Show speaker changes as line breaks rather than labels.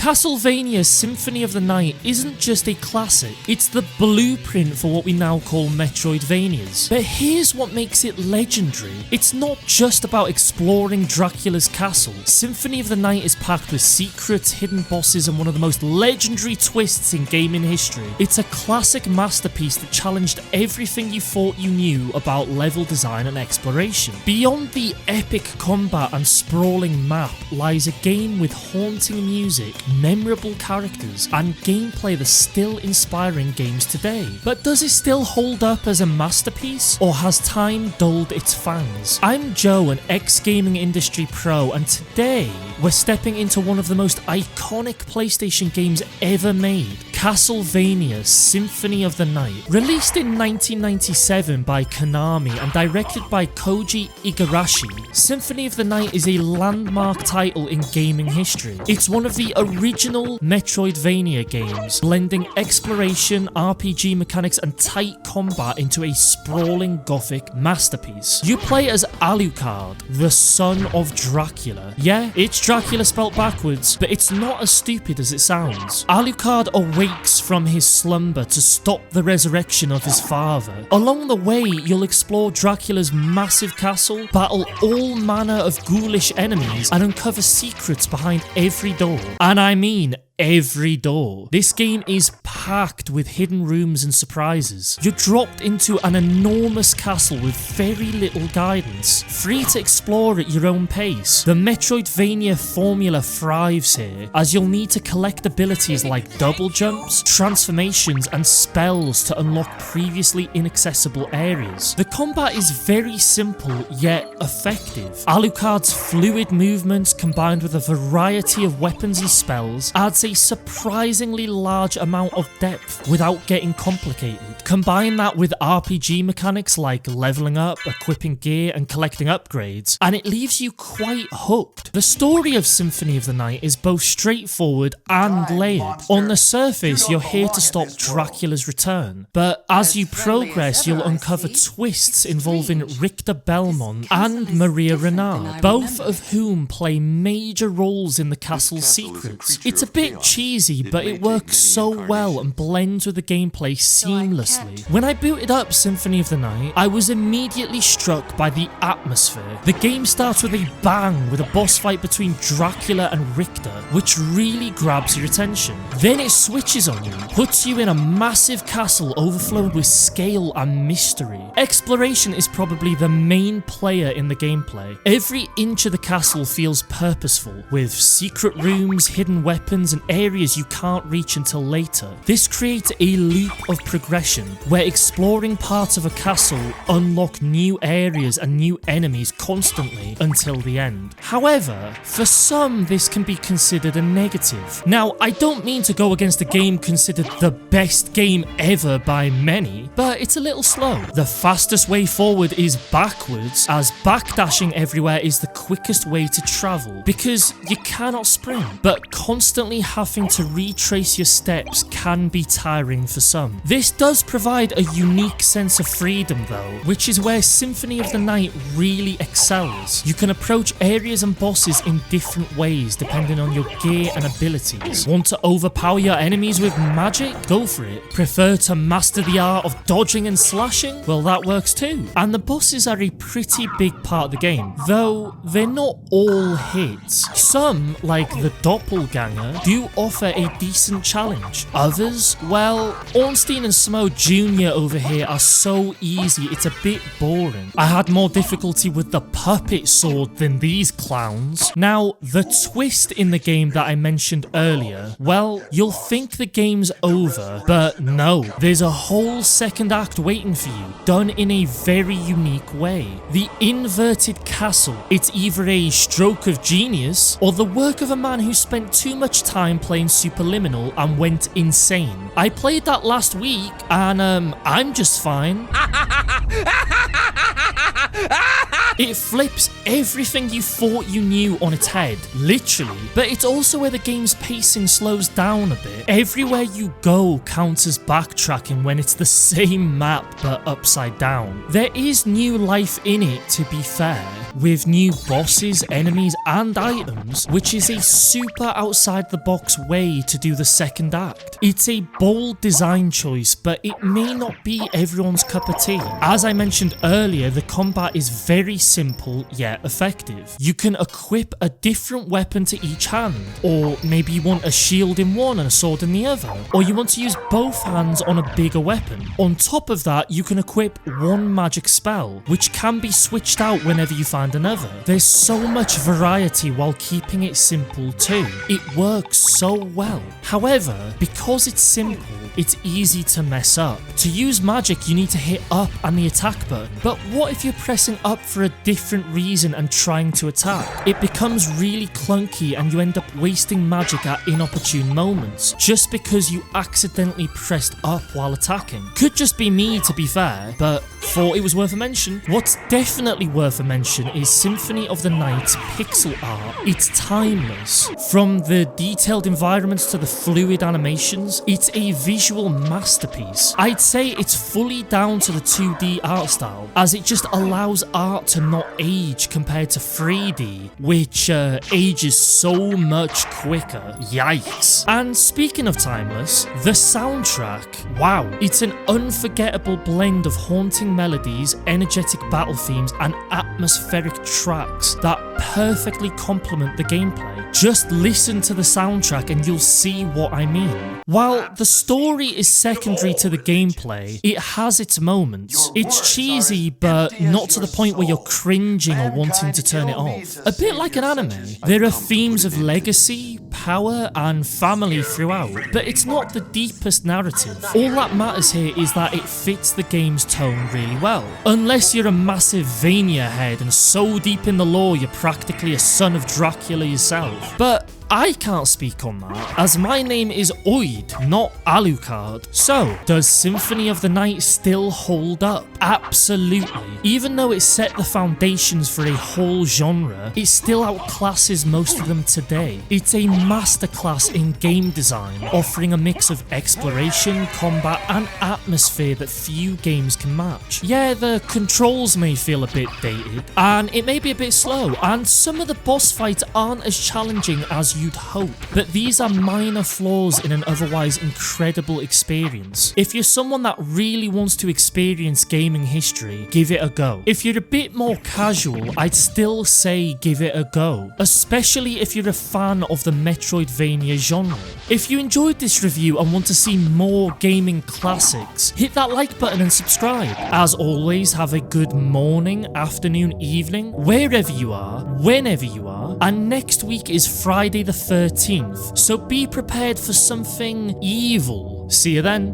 Castlevania Symphony of the Night isn't just a classic, it's the blueprint for what we now call Metroidvanias. But here's what makes it legendary. It's not just about exploring Dracula's castle. Symphony of the Night is packed with secrets, hidden bosses, and one of the most legendary twists in gaming history. It's a classic masterpiece that challenged everything you thought you knew about level design and exploration. Beyond the epic combat and sprawling map lies a game with haunting music, memorable characters, and gameplay that's still inspiring games today. But does it still hold up as a masterpiece, or has time dulled its fangs? I'm Joe, an ex-gaming industry pro, and today we're stepping into one of the most iconic PlayStation games ever made, Castlevania Symphony of the Night. Released in 1997 by Konami and directed by Koji Igarashi, Symphony of the Night is a landmark title in gaming history. It's one of the original Metroidvania games, blending exploration, RPG mechanics, and tight combat into a sprawling gothic masterpiece. You play as Alucard, the son of Dracula. Yeah, it's Dracula spelt backwards, but it's not as stupid as it sounds. Alucard awakes from his slumber to stop the resurrection of his father. Along the way, you'll explore Dracula's massive castle, battle all manner of ghoulish enemies, and uncover secrets behind every door. And I mean every door. This game is packed with hidden rooms and surprises. You're dropped into an enormous castle with very little guidance, free to explore at your own pace. The Metroidvania formula thrives here, as you'll need to collect abilities like double jumps, transformations, and spells to unlock previously inaccessible areas. The combat is very simple yet effective. Alucard's fluid movements combined with a variety of weapons and spells adds a surprisingly large amount of depth without getting complicated. Combine that with RPG mechanics like leveling up, equipping gear, and collecting upgrades, and it leaves you quite hooked. The story of Symphony of the Night is both straightforward and layered. On the surface, you're here to stop Dracula's return, but as you progress, you'll uncover twists involving Richter Belmont and Maria Renard, both of whom play major roles in the castle's secrets. It's a bit cheesy, but it works so well and blends with the gameplay seamlessly. When I booted up Symphony of the Night, I was immediately struck by the atmosphere. The game starts with a bang with a boss fight between Dracula and Richter, which really grabs your attention. Then it switches on you, puts you in a massive castle overflowed with scale and mystery. Exploration is probably the main player in the gameplay. Every inch of the castle feels purposeful, with secret rooms, hidden weapons, and areas you can't reach until later. This creates a loop of progression, where exploring parts of a castle unlock new areas and new enemies constantly until the end. However, for some this can be considered a negative. Now, I don't mean to go against a game considered the best game ever by many, but it's a little slow. The fastest way forward is backwards, as backdashing everywhere is the quickest way to travel, because you cannot sprint, but constantly having to retrace your steps can be tiring for some. This does provide a unique sense of freedom though, which is where Symphony of the Night really excels. You can approach areas and bosses in different ways depending on your gear and abilities. Want to overpower your enemies with magic? Go for it. Prefer to master the art of dodging and slashing? Well, that works too. And the bosses are a pretty big part of the game, though they're not all hits. Some, like the Doppelganger, do offer a decent challenge. Others, well, Ornstein and Smo Jr. over here are so easy it's a bit boring. I had more difficulty with the puppet sword than these clowns. Now, the twist in the game that I mentioned earlier, well, you'll think the game's over, but no, there's a whole second act waiting for you, done in a very unique way. The inverted castle, it's either a stroke of genius or the work of a man who spent too much time playing Superliminal and went insane. I played that last week and I'm just fine. It flips everything you thought you knew on its head, literally, but it's also where the game's pacing slows down a bit. Everywhere you go counts as backtracking when it's the same map but upside down. There is new life in it, to be fair, with new bosses, enemies and items, which is a super outside the box way to do the second act. It's a bold design choice, but it may not be everyone's cup of tea. As I mentioned earlier, the combat is very simple yet effective. You can equip a different weapon to each hand, or maybe you want a shield in one and a sword in the other, or you want to use both hands on a bigger weapon. On top of that, you can equip one magic spell, which can be switched out whenever you find another. There's so much variety while keeping it simple too. It works so well. However, because it's simple, it's easy to mess up. To use magic, you need to hit up and the attack button, but what if you're pressing up for a different reason and trying to attack? It becomes really clunky and you end up wasting magic at inopportune moments, just because you accidentally pressed up while attacking. Could just be me, to be fair, but thought it was worth a mention. What's definitely worth a mention is Symphony of the Night's pixel art. It's timeless. From the detailed environments to the fluid animations, it's a visual masterpiece. I'd say it's fully down to the 2D art style, as it just allows art to not age compared to 3D, which ages so much quicker. Yikes. And speaking of timeless, the soundtrack, wow, it's an unforgettable blend of haunting melodies, energetic battle themes and atmospheric tracks that perfectly complement the gameplay. Just listen to the soundtrack and you'll see what I mean. While the story is secondary to the gameplay, it has its moments. It's cheesy, but not to the point where you're cringing or wanting to turn it off. A bit like an anime. There are themes of legacy, power and family throughout, but it's not the deepest narrative. All that matters here is that it fits the game's tone really well. Unless you're a massive Vania head and so deep in the lore you're practically a son of Dracula yourself. But I can't speak on that, as my name is Oid, not Alucard. So, does Symphony of the Night still hold up? Absolutely. Even though it set the foundations for a whole genre, it still outclasses most of them today. It's a masterclass in game design, offering a mix of exploration, combat and atmosphere that few games can match. Yeah, the controls may feel a bit dated, and it may be a bit slow, and some of the boss fights aren't as challenging as you'd hope, but these are minor flaws in an otherwise incredible experience. If you're someone that really wants to experience gaming history, give it a go. If you're a bit more casual, I'd still say give it a go, especially if you're a fan of the Metroidvania genre. If you enjoyed this review and want to see more gaming classics, hit that like button and subscribe. As always, have a good morning, afternoon, evening, wherever you are, whenever you are, and next week is Friday the 13th, so be prepared for something evil. See you then.